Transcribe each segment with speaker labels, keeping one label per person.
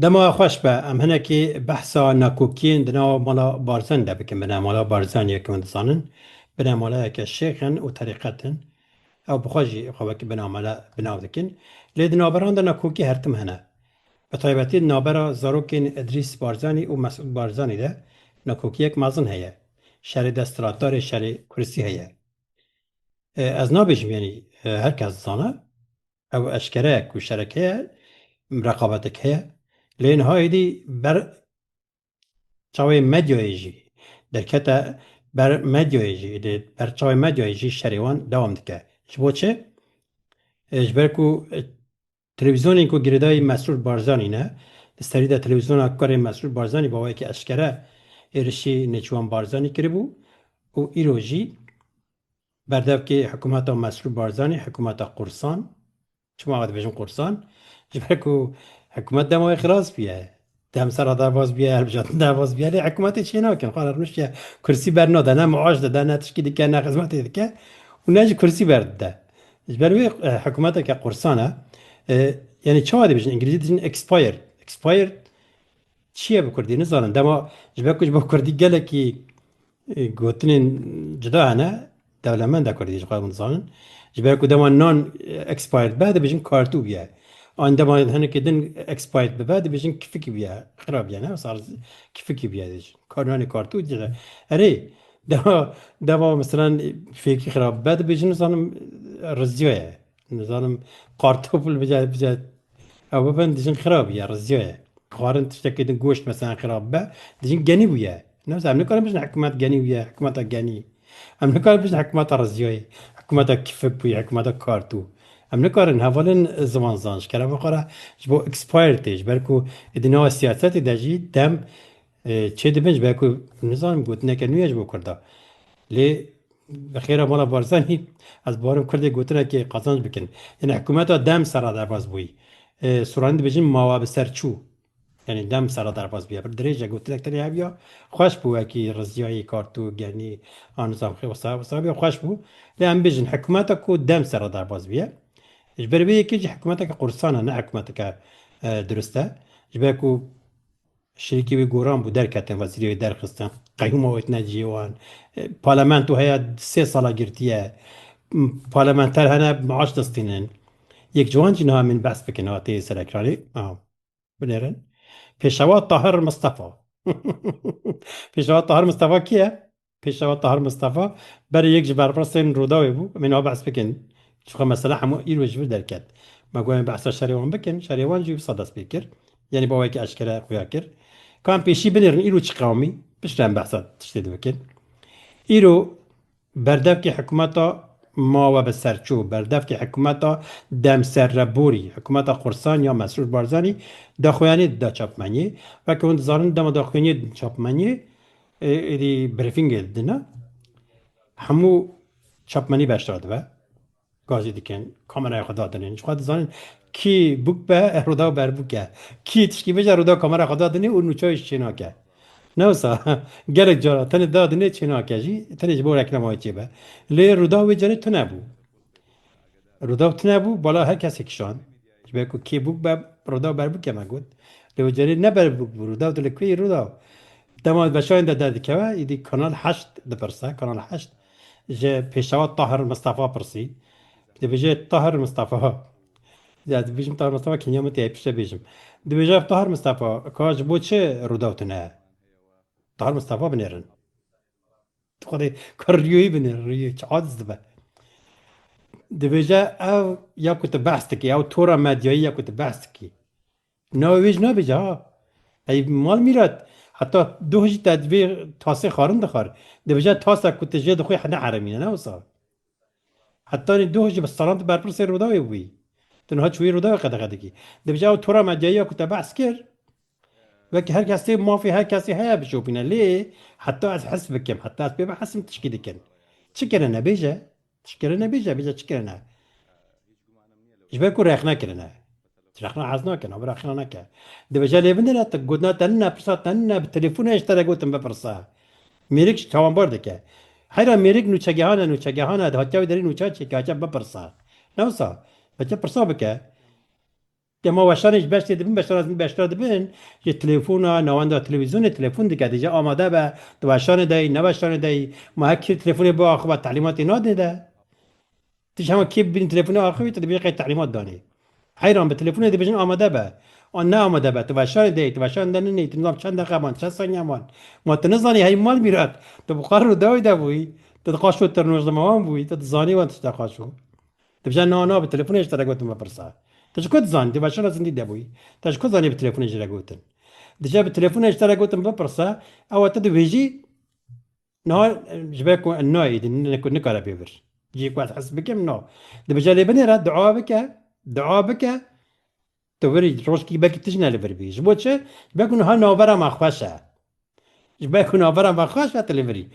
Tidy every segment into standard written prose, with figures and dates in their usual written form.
Speaker 1: دما خوش به ام هنه که بحثا نکوکین دنا مالا بارزن ده بکن بنا مالا بارزن یکم دزانن بنا مالا یک شیخن و طریقتن او بخواجی خواه که بنا مالا بناو دکن لید نابران ده نکوکی هرتم هنه به طایبتی نابرا زاروکین ادریس بارزانی و مسعود بارزانی ده نکوکی یک مازن هیه شری دستراتار شری کرسی هیه از نابیشم یعنی هر کس زانه او اشکره کو شرکه رقابتك هي لين هاي دي بر چاوی مدیایجی در کتا بر مدیایجی بر چاوی مدیایجی شریوان دوام دکه چبو چه؟ جبرکو تلویزیونی کو گردای مسئول بارزانی نه دستری دا تلویزیون کار مسئول بارزانی باوی که اشکره ارشی نچوان بارزانی کری بو و ایروژی بردف که حکومت مسئول بارزانی حکومت قرصان چما وقت بجم قرصان جبرکو حکومت دموی خلاص بیه دم سر دواز بیه البجات دواز بیه لی حکومت چی نکن خاله رمش که کرسی بر نده نه معاش ده نه تشکیل که نه خدمت ده و نه کرسی برد ده جبروی حکومت که قرصانه یعنی چه وقتی بجن انگلیسی دیجن expired چیه بکردی نزارن دما جبکوش بکردی گله کی گوتنین جدا هنه دولمند کردی جواب نزانن جبرکو دما نان expired بعد بجن کارتو بیه عندما هنا كدن اكسبايرد ببعد بيجن كيفك بيها خراب يعني صار كيفك بيها ديج كارناني كارتو ديجا اري دوا مثلا فيك خراب بعد بيجن نظام رزيوه نظام كارتو بجا او ببن ديجن خراب يا رزيوه قارن تشتكي دن گوشت مثلا خراب با ديجن جني ويا نفس عم نقول مش حكومات جني ويا حكومات جني عم نقول مش حكومات رزيوه حكومات كيفك ويا حكومات كارتو ام نکارن حوالن زمان زانش کرده بخوره جبو اکسپایرتش برکو ادنا سیاست دجی دم چه دبنج برکو نظام گوت نکنویه جبو کرده لی بخیره مالا بارزانی از بارم کرده گوتنه که قازانج بکن یعنی حکومت ها دم سر در باز بوی سرانده بجین مواب سرچو یعنی دم سر در باز بیا بر دریجه گوتنه کتنی هبیا خوش بو که رزیای کارتو گنی آنظام خیلی وصابی خوش بو لی هم بجین حکومت ها کو دم سر در باز بیا جبربيه كيجي حكومتك قرصانة نه حكومتك درسته جبركو شركي بيقوران بو دركتن وزيري درخستن قيوم ويتنا جيوان پارلمانتو هيا 3 سالا گرتيه پارلمانتر هنا معاش دستينن يك جوان جنها من بحث بكن هاتي سركراني بنيرن پیشوا طاهر مصطفى پیشوا طاهر مصطفى كيه پیشوا طاهر مصطفى بري يك جبر برسن روداوي بو من هو بحث بكن شوف مثلا حمو إيرو جبر دركت ما قوي بحث شريوان بكن شريوان جيب صدس بيكر يعني بوايك أشكال خوياكر كان بيشي بنيرن إيرو تشقاومي بشتان بحثات تشتد بكن إيرو بردفك حكومتا ما وبسرچو بردفك حكومتا دم سر ربوري حكومتا قرصان يا مسرور بارزاني داخواني دا چاپماني وكون زارن دم داخواني چاپماني إدي بريفنگ دنا همو چاپماني باشتاد و گازی دیکن کامرای خدا دادنین چه خود زنین کی بوک به رودا بر بوکه کی تشکی بجا رودا کامرای خدا دادنی اون نوچایش چینا که نه وسا گلک جارا تن دادنی چینا که جی تنش بور اکنم های چی به لی رودا و جنی تو نبو رودا تو نبو بالا هر کسی کشان جبه کو کی بوک به رودا بر بوکه مگود لی جنی نبر بوک رودا و دلکوی رودا دماد بشاین داد که و ایدی کانال 8 دپرسه کانال 8 جه پیشوات طاهر مصطفى پرسی دبجه طاهر مصطفى زاد بيجم طاهر مصطفى كنيا متى بيش بيجم دبجه طاهر مصطفى كاج بوتشه روداوتنا طاهر مصطفى بنيرن تخدي كريوي بنير ريو عاد زبا دبجه او يا كنت بحثك او تورا مدياي كنت بحثك نويج نبجه اي مال ميرات حتى دوهج تدبير تاسي خارن دخار دبجه تاسا كنت جد خوي حدا حرمينا نوصل حتی دوهج بستانات برپرس روداوی بوی تنها چوی روداوی قد کی دبجاو تورا مجایی کتا بحث کر و که هر کسی ما في هر کسی هیا بشوفینا ليه حتى از حسب بكم حتى از بيبقى حسب تشكيل كن تشكرنا بيجا تشكرنا بيجا تشكرنا جبكو ريخنا كرنا ريخنا عزنا كنا بريخنا نكا دبجا لي بندنا تقودنا تننا برسا تننا بالتليفون اشترى قوتن ببرسا ميريكش توان بردك حيرا ميريك نوچگهانا ده هاتیاوی داری نوچا چی که بپرسا نوسا بچه پرسا بکه ما وشانش بشت دبن بشتر از بشتر دبن یه تلفن نوانده تلویزیون تلفن دیگه دیگه آماده به دوشان دای نوشان دای ما هکی تلفن با آخر تعلیمات اینا ده تیش همه کی بین تلفن آخری تو دیگه تعلیمات دانی حیران به تلفن دیگه آماده به آن نه آماده به توشان دی توشان دنی نیت نظام چند دقیقه مان چند ثانیه مان ما تنزانی هی مال میراد تو بقار رو داوی داوی تو قاشو ترنوز زمان بوی تو زانی وانت تقاشو تبجا نه به تلفن اشتراک گوتم بپرسا تش کد زان دی باشن از دی دبوی تش کد زانی به تلفن اشتراک گوتن دجا به تلفن اشتراک گوتم بپرسا او تد ویجی نه جبكو النوع نكون نكره بيفر جيك واحد حس بكم نو دبجا لي بني راه دعاء بك توري روشكي باك تجنا لفربي جبوتش باكو ها نوبرا ما خواشا باكو نوبرا ما خواشا تلفري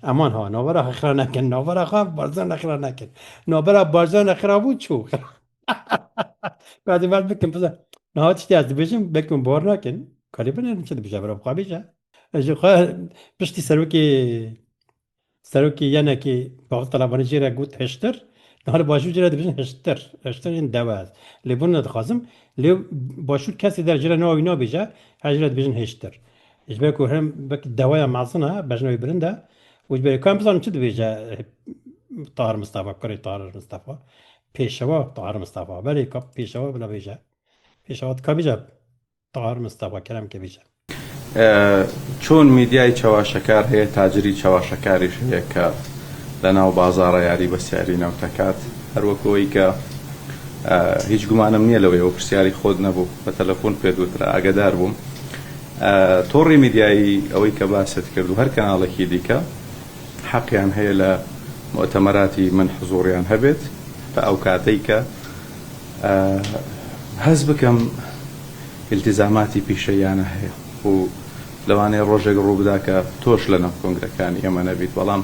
Speaker 1: امان ها نوبرا اخرانا كن نوبرا خاف بارزان اخرانا كن نوبرا بارزان اخرابو شو بعد ما بكم بس نهات اشتياز دبجم بكم بورنا كن قريبا نشد بجا برا بقابيجا اجو خا بشتي سروكي سروكي يانا كي باغ طلباني جيرا قلت هشتر نهار باشو جيرا دبجن هشتر ين دواز اللي بنا دخازم اللي باشو كاسي در جيرا نوي نو بيجا هاجرا دبجن هشتر اجباكو هم بك دوايا معصنا بجنوي برندا وجباكو كان بزان شد بيجا طاهر مصطفى كوري طاهر مصطفى بيشوا طاهر مصطفى بري كاب بيشوا بلا بيجا بيشوا كابيجا طاهر مصطفى كلام كبيجا
Speaker 2: چۆن میدیای چاواشەکار هەیە تاجری چاواشەکاریش هەیە کە لەناو بازاڕە یاری بەسیاری ناوتەکات هەروەکەوەی کە هیچ گومانم نییە لەوەیەوە پرسیاری خۆت نەبوو بە تەلەفۆن پێدوترا ئاگدار بووم تۆڕی میدیایی ئەوەی کە باست کرد و هەر کەناڵێکی دیکە حەقیان هەیە لە مؤتەمەراتی من حزوڕیان هەبێت بە ئەو کاتەی کە هەز بکەم التزاماتی پیشەیانە هەیە و لەوانەیە ڕۆژێک ڕووبدا کە تۆش لە ناو کۆنگرەکانی ئێمە نەبیت بەڵام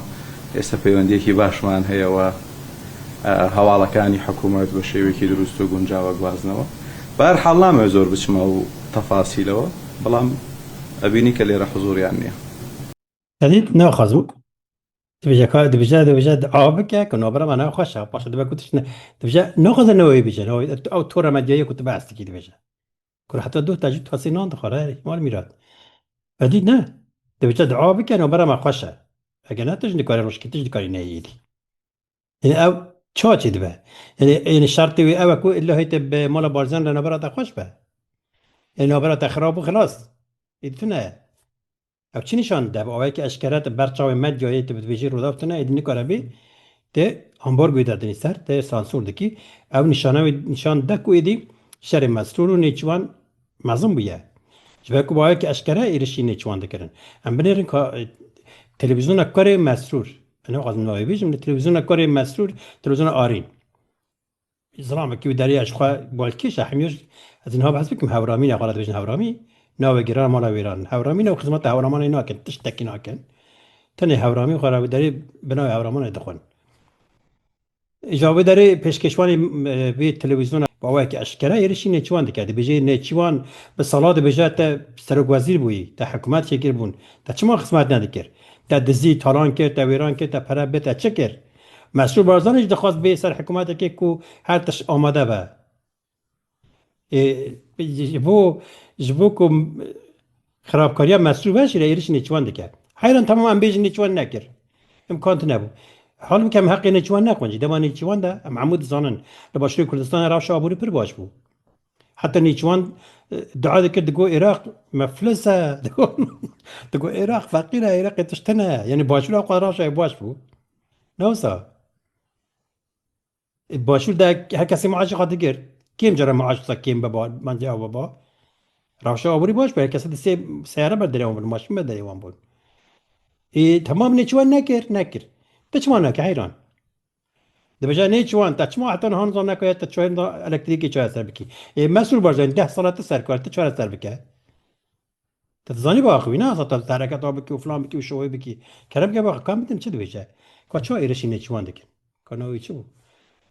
Speaker 2: ئێستا پەیوەندیەکی باشمان هەیەەوە هەواڵەکانی حکوومەت بە شێوەیەکی دروست و گونجاوە گوازنەوە بەهەرحاڵ نامەوێت زۆر بچمە و تەفاسیلەوە بەڵام ئەبینی کە لێرە حزوریان نییە
Speaker 1: دەدیت ناخوازم دبجا دعا بکە کە نۆبرە ماناو خۆشە پاشە دەبە کوتش دبجا ناخوازنەوەی بجێن ئەو تۆڕە مەدیایە کوتە بەستێکی دبێژە كل حتى دو تاجي تفاصيلان دخل مال ميراد هدي نه دبجا دعا بكن وبرا ما خوشه اگه تجني كاري روش تجني كاري نيدي يعني او تشاتي دبا يعني شرطي وي او كو الا هيت مال بارزان لنا برا خوش به يعني برا خراب وخلاص يدفنا او چی نشان ده اوای که اشکرات برچاو مد جایی تو بتویجی رو دافتنه ادنی کاره بی ته همبرگ ویدادنی سر ته سانسور دکی او نشان ده کو ایدی شر مسرور و نیچوان مزم بیه جبکو باید که اشکره ایرشی نیچوان دکرن هم بنیرن که تلویزیون کاری مسرور انا قاعد نوعی بیشم تلویزیون کاری مسرور تلویزیون آرین زلام کی داری اشخا بالکیش حمیش از اینها بحث بکم هورامی نقالت بجن هورامی ناو گیران مالا ویران هورامی نو خدمت هورامان اینا کن تشتکی ناکن تنه هورامی خراب داری بنای هورامان دخون اجابه داره پیشکشوانی به تلویزیون باوی که اشکره ایرشی نچوان دکرده بجه نچوان به سالاد بجه تا سرک وزیر بویی تا حکومت شکر بون تا چما خدمت ندکر تا دزی تالان کرد تا ویران کرد تا پربه تا چه کرد مسئول بارزانش دخواست به سر حکومت که کو هر تش آماده به جبو کو خرابکاری مسئول بشه ایرش نچوان دکرد حیران تمام ام بیج نچوان نکر امکانت نبود حال میکنم حق نچوان نکنجی دما نچوان ده محمود زانن لباشوی کردستان راش آبوری پر باش بو حتی نچوان دعا دکرد دگو عراق مفلسه دگو عراق فقیره عراق تشتنه یعنی باشور آقا راش باش بو نوسا باشور ده هر کسی معاش خواهد گرد کیم جرا معاش تا کیم بابا من جا بابا راش آبوری باش بر کسی ده سیاره برداری وان بود ماشین برداری وان بود تمام نچوان نکر تچمان نکه حیران دبجا نيچوان تچما حتى هان زون نکه تا چوین دا الکتریکی چای سر بکی مسئول بارزن 10 سالات سر کار تا چهار سر بکه تتزانی با اخوی نه تا حرکت ها بکی و فلان بکی و شوی بکی کرم که با کام بدم چه دویشه که چه ایرشی نيچوان دکن کنوی چه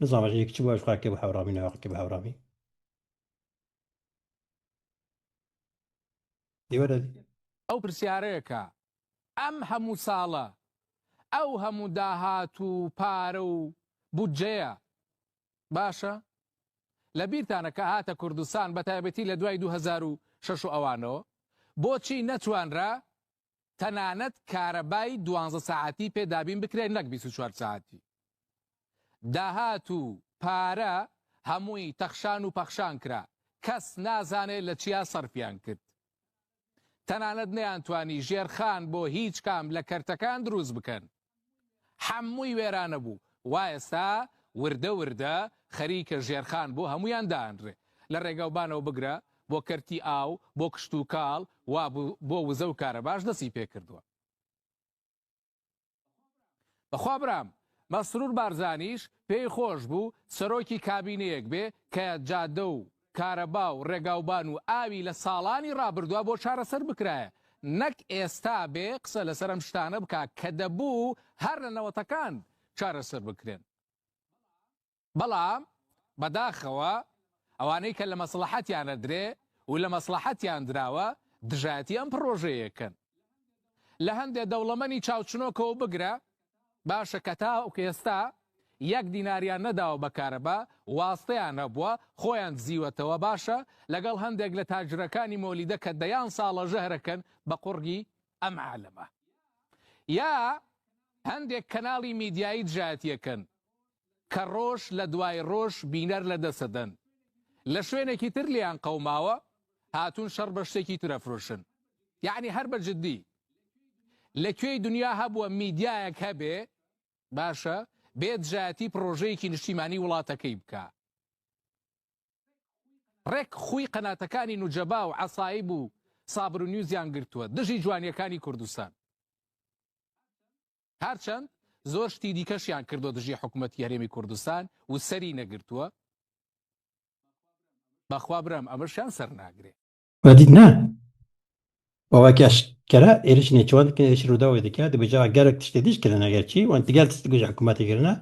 Speaker 1: نظامش یک چه باش خاک به هورامی نه که به هورامی دیواره
Speaker 3: ئەو پرسیارەیەکە ئەم هەموو ساڵە ئەو هەموو داهات و پارە و بودجەیە باشە لە بیرتانە کە هاتە کوردستان بە تایبەتی لە دوای 2006 ئەوانەوە بۆچی نەتوانرا تەنانەت کارەبای 12 ساعتی پێدابین بکرێت نەک 24 ساعتی داهات و پارە هەمووی تەخشان و پەخشان کرا کەس نازانێت لە چیا سەرفیان کرد تەنانەت نەیانتوانی ژێرخان بۆ هیچ کام لە کەرتەکان دروست بکەن هەمووی وێرانە بوو وا ئێستا وردە وردە خەریکە ژێرخان بۆ هەمویان دانرێ لە ڕێگەوبانەوە بگرە بۆ کەرتی ئاو بۆ کشت و کاڵ وا بۆ وزە و کارە باش دەستی پێ کردووە بەخوا برام مەسرور بارزانیش پێی خۆش بوو سەرۆکی کابینەیەک بێ کە جادە و کارەبا و ڕێگاوبان و ئاوی لە ساڵانی ڕابردووە بۆ چارەسەر بکرایە نەک ئێستا بێ قسە لەسەر ئەم شتانە بکە کە دەبوو هەر لە نەوەتەکان چارەسەر بکرێن بەڵام بەداخەوە ئەوانەی کە لە مەسلحەتیانە درێ و لە مەسلحەتیان دراوە دژایەتی ئەم پرۆژەیەکەن لە هەندێک دەوڵەمەنی چاوچنۆکەوە بگرە باشە کە تا ئێستا یەک دیناریان نەداوە بە کارەبا واستەیان هەبووە خۆیان دزیوەتەوە باشە لەگەڵ هەندێک لە تاجرەکانی مۆلیدە کە دەیان ساڵە ژەهرەکەن بە قوڕگی ئەم عالەمە یا هەندێک کەناڵی میدیایی دژایەتیەکەن کە ڕۆژ لە دوای ڕۆژ بینەر لە دەسەدەن لە شوێنێکی تر لیان قەوماوە هاتوون شەڕ بە شتێکی ترەفرۆشن یعنی هەر بە جددی لەکوێی دنیا هەبووە میدیایەک هەبێ باشە بێت دژایەتی پرۆژەیەکی نیشتیمانی وڵاتەکەی بکە ڕێک خوی قەناتەکانی نوجەبا و عەسایب و سابر و نیوزیان گرتووە دژی جوانیەکانی کوردستان هەرچەند زۆر شتی دیکەشیان کردو دژی حکوومەتی هەرێمی کوردستان و سەری نەگرتووە بەخوا برام ئەمەشیان سەر ناگرێ
Speaker 1: ودید نه باوکی اشکره ایرش نیچوان که ایرش رو داوید که دی بجا گرک تشتیدیش کردن اگر چی و انتقال تشتیدگوش حکومتی کردن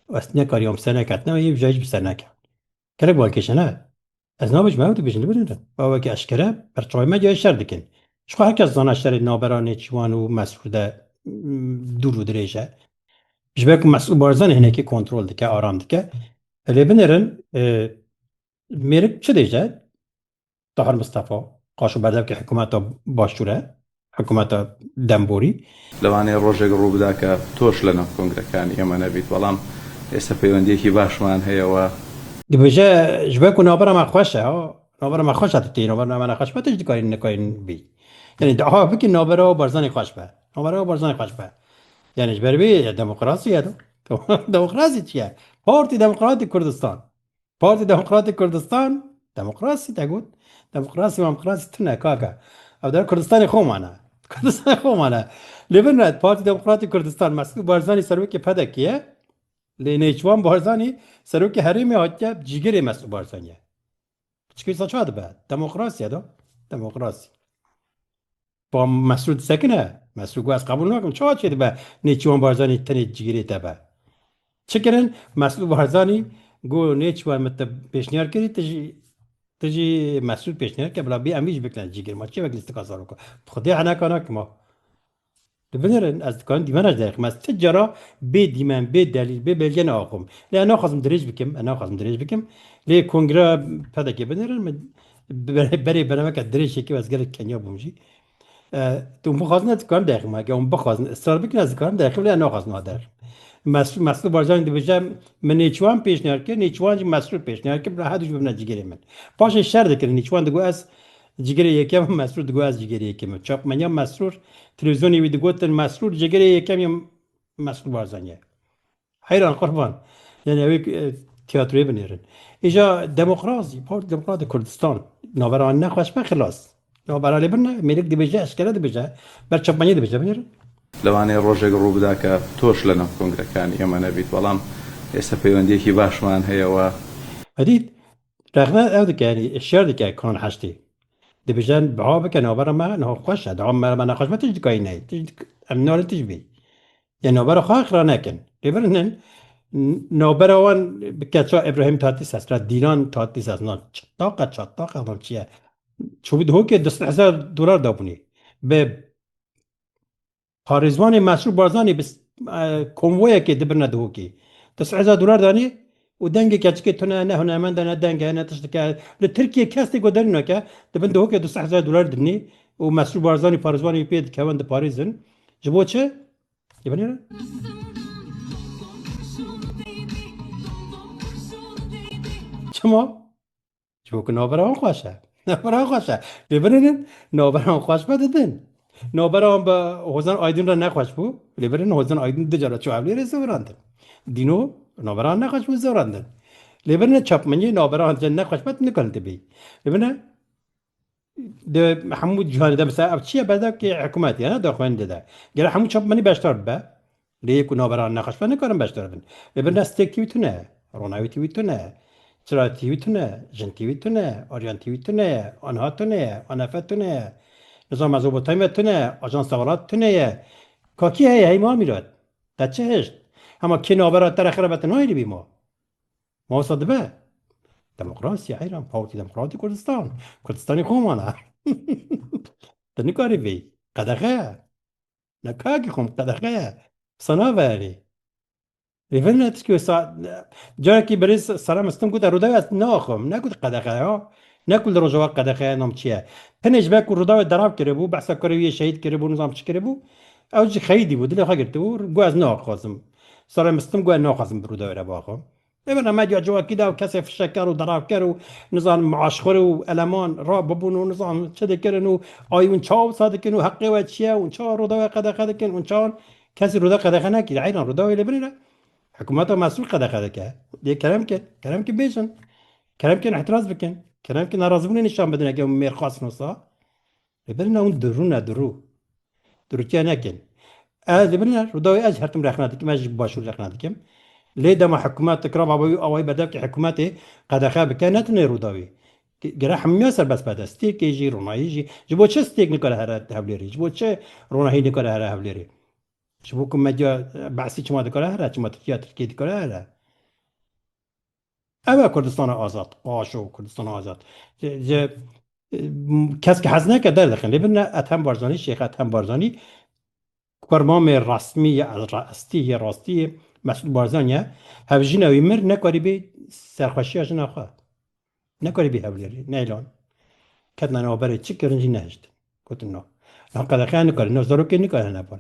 Speaker 1: واستنیا کاریام سنه کردن و یه بجایش بسنه کرد کرک باکیش نه از نابش مهود بیشتر بودن باوکی اشکره برچای ما جای شر دکن شو هرکس زن شر نابران نیچوان و مسعود دور و دریجه جبه که مسئول بارزان هنه که کنترل دکه آرام دکه ولی بنرن میرک چه دیجه طاهر مصطفى قاشو بردم که حکومت باشوره حکومت دەمبۆری
Speaker 2: لەوانەیە ڕۆژێک ڕوو بدا کە تۆش لە ناو کۆنگرەکانی ئێمە نەبیت بەڵام ئێستا پەیوەندیەکی باشمان هەیەەوە
Speaker 1: دبێژە ji ber ku navbera me xweş e navbera me xweş tê navbera me nexweş be tişt dikarîn nekarîn bî yani daha bikî navbera barzanê xweş be navbera barzanê xweş be yani ji ber vê demokrasî ye demokrasî çi ye Partî Demokratîk Kurdistan Partî Demokratîk Kurdistan demokrasî te got demokrasî mamokrasî tune kaka ev der Kurdistanê xwe Kurdistanê xwe lê bin ret Partî Demokratîk Kurdistan Mesûd Barzanî serokê pedekî ye lê Nêçîrvan Barzanî serokê herêmê hatiye cîgerê Mesûd Barzanî ye çikî saçma dibe demokrasî ye da demokrasî ba Mesûd sekine Mesûd got ez qebûl nakim çawa çê dibe Nêçîrvan Barzanî tenê cîgerê te be çi kirin Mesûd Barzanî got Nêçîrvan min te pêşniyar kirî تجي مسعود بيشنر قبل بي اميج بكلا جيجر ما تشي بكلا استقاصارك خدي انا كانك ما دبنرن از كان ديمانج دايق ما تجرا بي ديمان بي دليل بي بلجن اقوم لا انا خازم دريج بكم لي كونغرا بدا كبنرن بري برنامج دريج كي بس قال كينيا بومجي تو مخازنه كان دايق ما قوم بخازن استار بكنا از كان دايق لا انا خازن دايق مسعود بارزان دبیجم من نیچوان پیشنهاد کرد نیچوان مسعود پیشنهاد کرد برای هدوش ببینه جیگری من باشه شر دکر نیچوان دگو از جیگری یکم مسعود دگو از جیگری یکم چاپ منیا مسعود تلویزیونی وی دگوتن مسعود جیگری یکم یا مسعود بارزانیه حیران قربان یعنی اوی تئاتروی بنیرن ایجا دموکراسی پارتی دموکرات کردستان نوبران نخواش به خلاص نوبران لبنه میرک دبیجه اشکال دبیجه بر چاپ منیا دبیجه بنیرن
Speaker 2: لەوانەیە ڕۆژێک ڕوو بدا کە تۆش لە ناو کۆنگرەکانی ئێمە نەبیت بەڵام ئێستا پەیوەندیەکی باشمان هەیەەوە
Speaker 1: هەدید رەغمە ئەو دکاری شێر دکای کۆن حەشتی دەبێژن بەها بکە ناوبەرە مە ناو خۆشە داوام نەخۆش بە تش دکای نای ئەم ناڵی تش بی یا ناوبەرە خوا خرا نەکەن لێبرنن ناوبەرەوان بکە چا ئیبراهیم تاتی سەسرا دیلان تاتی سەسنا چاتاقە ئەڵام چییە چوبی هۆکێ $10,000 دابوونی بە پارێزوانی مسعود بارزانî bi konvoyekê dibirne di hokê $10,000 danî û و دنگ که تونه نه هنرمند نه دنگ نه تشتکه لترکیه کسی گذاری نکه دبن دو که $200,000 دنی و مسئول بارزانی پارزوانی پید که وند پاریزن جبو چه؟ یبنی نه؟ چما؟ جبو که نابران خوشه نابران خوشه ببینن نابران خوش بددن نابران با حوزن آیدین را نخوش بو ببینن حوزن آیدین دجارت چو عبلی رسو براندن دینو نابران نخوش بو زوراندن لبنان چاپ منی نابران جن نخوش بد نکنن تبی لبنان ده محمود جهانی ده مثلا ابچیه بعدا که حکومتی نه داخل ده گره همون چاپ منی باشتر به لیک و نابران نخوش بد نکنن باشتر بن لبنان استیک تیوی تونه روناوی تیوی تونه چرا تیوی تونه جن تیوی تونه آریان تیوی تونه آنها تونه آنفت تونه نظام از اوبتایم تونه آژانس سوالات تونه کاکی هی ما میراد ده چه هشت اما کی نابران تر خرابت نهایی بی ما صدبه دموکراسی ایران پارتی دموکراتی کردستانی خومانه تنکاری بی قدقه نکاکی خوم قدقه صنابری ریفنت که جایی که بریز سلام استم گفت رودای است ناخم نگفت قدقه ها نکل روزا قدقه نام چیه تنش به کو رودای دراب کرده بو بحث کاری شهید کرده بو نظام چی کرده بو اوج خیلی بود دل خاگرته بو گو از ناخازم سلام استم گو ناخازم رودای را باخم ابن ما جوا كده وكسر في الشكر وضرب كرو نظام معاشخر والمان راب ببون نظام شد كرنو ايون تشاو صادقين وحقي واتشيا ونشا رضا قد كن ونشان كسر رضا قد خنا كده عين رضا اللي بنينا حكومته مسؤول قد كده دي كلام بيجن كلام كان اعتراض بكن كلام كان ناراض بني نشان بدنا كم مير خاص نصا لبنا وندرونا درو كان كن لبنا رضا اجهرتم رخناتك ما جب باشور رخناتكم ليه ده ما حكومات تكرم أو بدك حكوماتي قد خاب كانت نيروداوي جرح ميسر بس بعد ستيك يجي رونا يجي جبوا شو ستيك نقول هذا هبليري جبوا شو رونا هي نقول هذا هبليري جبوكم ما جا بعسي كم هذا كله هذا كم تركي كله هذا أبا كردستان آزاد قاشو كردستان آزاد ج كسك حزنا كده لكن لبنا أتهم بارزاني شيخ أتهم بارزاني كرمام رسمي راستی راستی مسئول بارزانیه هفجین اوی مر نکاری بی سرخوشی آجن آخواه نکاری بی هفلیری نیلان کتنا نابره چی کرنجی نهشت کتن نه قدر خیلی نکاری نه زارو که نکاری نبال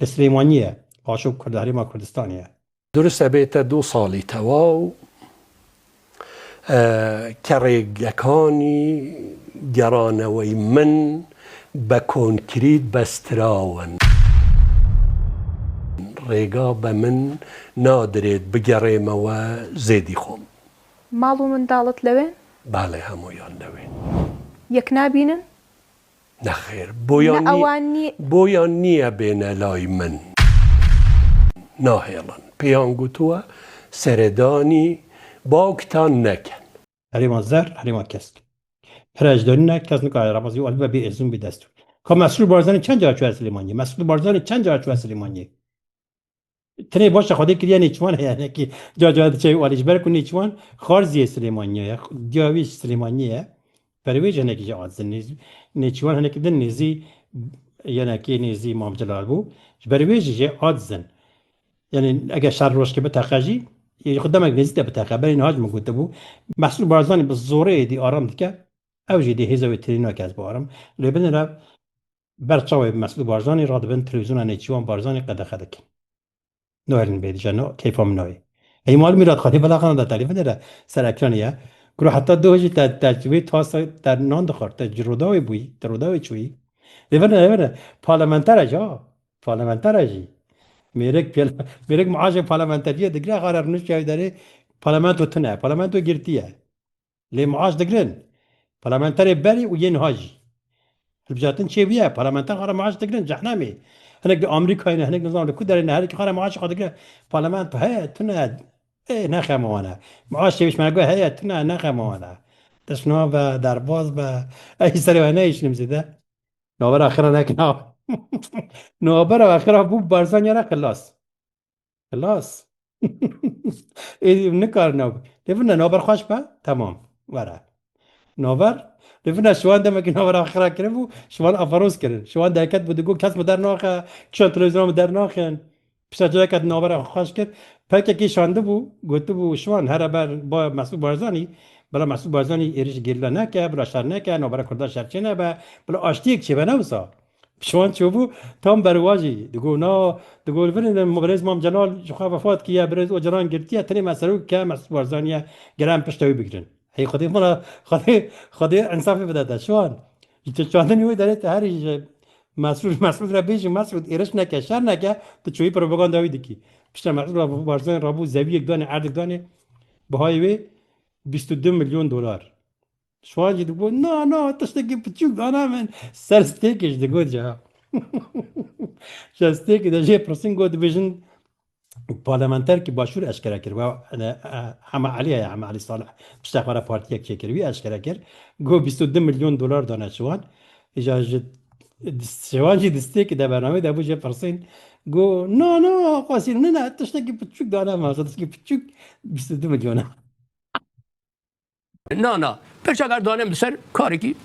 Speaker 1: لسلیمانیه قاشو کردهاری ما کردستانیه
Speaker 4: درسته بیت 2 سالی تواو کرگکانی گرانوی من با کنکریت بستراون ڕێگا بە من نادرێت بگەڕێمەوە زێدی خۆم
Speaker 5: ماڵ و منداڵت لەوێن؟
Speaker 4: باڵێ هەموویان لەوێن
Speaker 5: یەک نابینن؟
Speaker 4: نەخێر بۆیان نییە بێنە لای من ناهێڵن پێیان گوتووە سەردانی باوکتان نەکەن
Speaker 1: هەریمان زەر هەریمان کەسک هەراجدۆنینە کەس نکاره ڕەبەزی و ئەلبە بێ ئێزوم بێ دەستو کە مەسئول بارزانی چەند جار چوار سلێمانیە مەسئول بارزانی چەند جار چوار سلێمانیە تنه باشه خودی کریه نیچوان یعنی که جا چه والیش برکن نیچوان خارزی سلیمانیه دیاویش سلیمانیه پرویج هنه که جاز نیچوان هنه که دن نیزی یعنی که نیزی امام جلال بو پرویج جه آدزن یعنی اگه شر روش که بتاخجی یه خدامک نیزی تا بتاخه برای نهاج مگوته بو محصول بارزانی به زوره دی آرام دیگه اوجی دی هزوی ترینا که از با آرام لبنان را برچاوی محصول بارزانی را دبن تلویزیون نیچوان بارزانی قد خدک نوارن بيد جانو كيف هم نوي اي مال ميراد خاطي بلا قناه تعريف ده سر اكرانيه كرو حتى دوجي تجوي تاس در نان دخور تجروداوي بوي تروداوي چوي لبنان پارلمانتر جي ميرك معاش پارلمانتريه دغرا قرار نش جاي داري پارلمانتو تنه پارلمانتو گرتيه لي معاش دغرن پارلمانتر بري وين هاجي البجاتن چه بيه پارلمانتر قرار معاش دغرن جهنمي هناك امريكا هناك نظام كدر ان هذيك قرار معاش قد برلمان هي تنا ايه نخم وانا معاش مش معقول هي تنا نخم وانا تشنو در باز با اي سري وانا ايش نمزده نوبر اخر هناك نوبر اخر ابو بارزان يرا خلاص ايه نكار نوبر لفنا نوبر خوش با تمام ورا نوبر لفنا شوان دم که نوبر آخر کردیم شوان افروز کردن شوان دکت بود گفت کس مدر ناخه کشان تلویزیون مدر ناخن پیش جای کت نوبر خوش کرد پکێکی شانده بوو گوتبوو شوان هەرە بەر بۆ مەسوود بارزانانی بەڵام مەسوود بارزانانی ئێریش گیرلە ناکە بلا شار ناکە نۆبەرە کوردە شەرچێ نەبە بڵ ئاشتیەک چێ بە نەوسا شوان چوبوو تام بەرواژی دگو نا دگۆ برێز مام جەلال جخوا وفات کیە برێز ئۆجران گرتیە تەنێ مەسەرو کە مەسوود بارزانیە گەران پشتەوەی بگرن هی خودی مڵە خودی ئەنسافی بدەدە شوان چاندنی وی دەرێت هەری مسعود را بیجی مسعود ایرش نکه شر نکه تو چوی پروپاگانداوی دکی پشت مسعود را بارزان رابو زوی یک دانه عرض دانه بهای وی 22 میلیون دلار شوان جی دگو نه تشتکی پچوک دانه من سر ستیکش دگو جا ستیکی دا جه پرسینگو دیویژن پارلمانتر که باشور اشکره کرد و همه علی صالح پشت اخبار پارتی یک کروی اشکره کرد گو 22 میلیون دلار دانه شوان اجازه شوانجی دسته که در برنامه در بوجه پرسین گو نه قاسم نه تشتکی پچوک دانه ما تشتکی پچوک 22 میلیونه
Speaker 4: نه پرچاگر دانم بسر کاری کی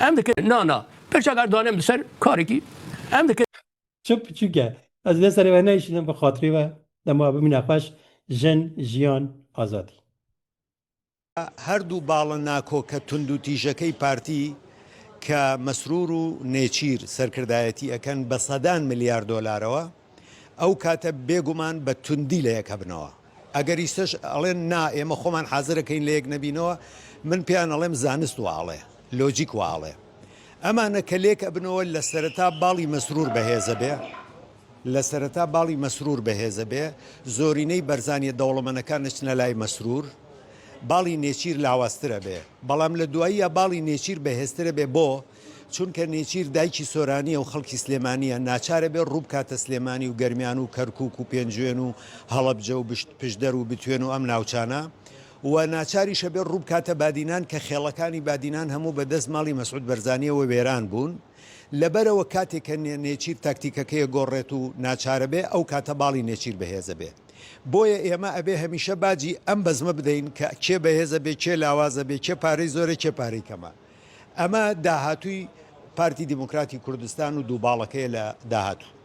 Speaker 4: ام دکه نه پرچاگر دانم بسر کاری کی ام دکه
Speaker 1: چه پچوکه از دست سری و نیشیدم به خاطری و دما بمین اخوش جن جیان آزادی
Speaker 6: هەردوو باڵە ناکۆ کە تونند و تیژەکەی پارتی کە مەسرور و نێچیر سەرکردایەتی ئەەکەن بە سەدان ملیار دۆلارەوە ئەو کاتە بێگومان بە توندی لە یەکە بنەوە ئەگەر ئیسش ئەڵێن نا ئێمە خۆمان حازرەکەین لە یەک نەبینەوە من پێیان ئەڵێم زانست واڵێ لۆجیک واڵێ ئەمانە کە لێک ئەبنەوە لە سەرەتا باڵی مەسرور بەهێزە بێ لە سەرەتا باڵی مەسرور بەهێزە بێ زۆرینەی بەرزانیە دەوڵەمەنەکان نچنە لای مەسرور باڵی نێچیر لاوااسترە بێ بەڵام لە دواییە باڵی نێچیر بەهێزترە بێ بۆ چونکە نێچیر دایکی سۆرانیە و خەڵکی سلێمانیە ناچارە بێ ڕوو کاتە سلێمانی و گەرمیان و کەرکووک و پێنجوێن و هەڵەبجە و پشدەر و بتوێن و ئەم ناوچانە و ناچاریشە بێ ڕوو کاتە بادینان کە خێڵەکانی بادینان هەموو بەدەست ماڵی مەسعود بەرزانیەوە وێران بوون لەبەرەوە کاتێک کە نێچیر تاکتیکەکەیە گۆڕێت و ناچارە بێ ئەو کاتە باڵی نێچیر بەهێزە بێ بۆیە ئێمە ئەبێ هەمیشە باجی ئەم بەزمە بدەین کە کێ بەهێزە بێ کێ لاوازە بێ کێ پارەی زۆرە کێ پارەی کەمە ئەمە داهاتووی پارتی دیموکراتی کوردستان و دووباڵەکەی لە داهاتوو